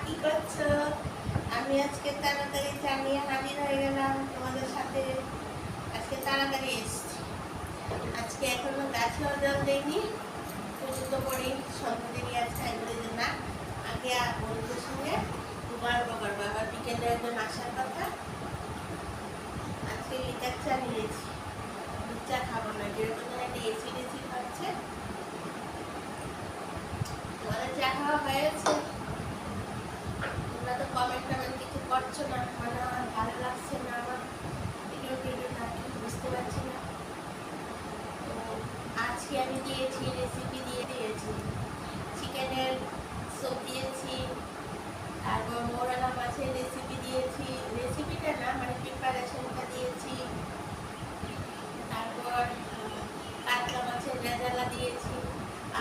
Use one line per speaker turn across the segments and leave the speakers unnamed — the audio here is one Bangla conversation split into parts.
কি করছো? আমি আজকে তাড়াতাড়ি জানিয়ে হাজির হয়ে গেলাম তোমাদের সাথে। আজকে তাড়াতাড়ি এসছি। আজকে এখনো গাছেও জল দেয়নি, পুজো তো করি, সন্ধ্যা দেরি আছে। আমি বলি যে না, আগে বন্ধুদের সঙ্গে গল্প করবো, আবার বিকেলে একজন আসার কথা। আজকে লিকার চা নিয়েছি, দুধ চা খাবো না, যেরকম একটা এসি টেসি খাচ্ছে। তোমাদের চা খাওয়া হয়েছে? তোমরা তো কমেন্ট টমেন্ট কিছু করছো না, মানে আমার ভালো লাগছে না, আমার ভিডিও টিডিও না, কিছু বুঝতে পারছি না। তো আজকে আমি দিয়েছি রেসিপি দিয়েছি, চিকেনের স্যুপ দিয়েছি, তারপর মোরালা মাছের রেসিপি দিয়েছি, রেসিপিটা না মানে প্রিপারেশনটা দিয়েছি, তারপর কাতলা মাছের রেজালা দিয়েছি।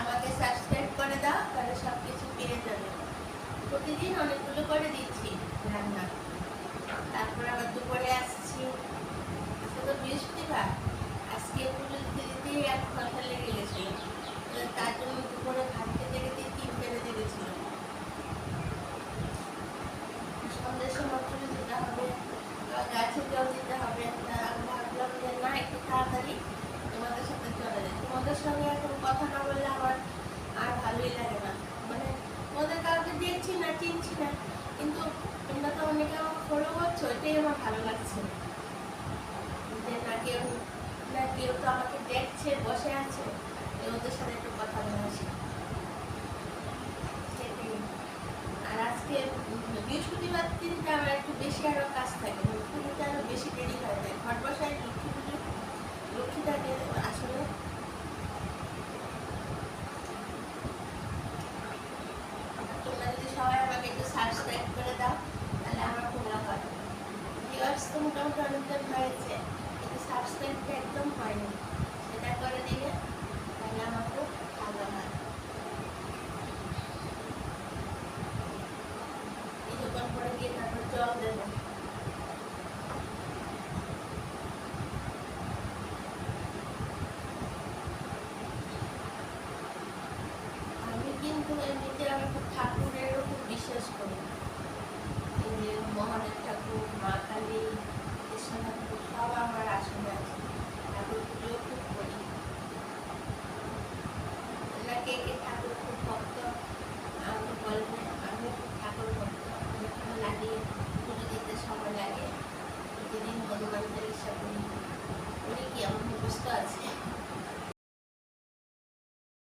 আমাকে সাবস্ক্রাইব করে দাও, তাহলে সব কিছু পেয়ে যাবে। প্রতিদিন অনেকগুলো করে দিচ্ছি রান্না। তারপর আবার দুপুরে আসছি, আজকে তো বৃহস্পতিবার, আজকে পুজো দিতে দিতেই এক ঘন্টা লেগে গেছিল। তার জন্য দুপুরে ভাত খেতে খেতে 3টে বেজে গেছিল। সন্ধ্যের সময় পুজো দিতে হবে, গাছে জল দিতে হবে। আমি ভাবলাম যে না, একটু তাড়াতাড়ি তোমাদের সাথে চলে যায়। তোমাদের সঙ্গে এখন কথা না বললে আমার আর ভালোই লাগে না। মানে তোমাদের কাউকে দেখছি না, চিনছি না, কিন্তু তোমরা তো অনেকে আমার ফলো করছো, এটাই আমার ভালো লাগছে। যে না কেউ তো আমাকে দেখছে, বসে আছে, ওদের সাথে একটু কথা বলছি। আর আজকে বৃহস্পতিবার দিনটা আমার একটু বেশি আরো কাজ থাকে, পুজোতে আরো বেশি দেরি হয়ে যায়। ঘর বসায় লক্ষ্মী পুজো, লক্ষ্মীটাকে আসলে তোমরা যদি সবাই আমাকে একটু সাবস্ক্রাইব করে দাও, তাহলে আমার ভালো হয়। ভিউয়ার্স তো মোটামুটি অনেকজন হয়েছে, কিন্তু সাবস্ক্রাইবটা একদম হয়নি। সেটা করে দিলে তাহলে আমার খুব ভালো হয়। কিছুক্ষণ পরে গিয়ে তারপর জল দেবো। আমি কিন্তু এমনিতে আমি খুব ঠাকুরেরও খুব বিশ্বাস করি। মহাদেব ঠাকুর, মা কালী, কৃষ্ণ ঠাকুর সব আমার আসনে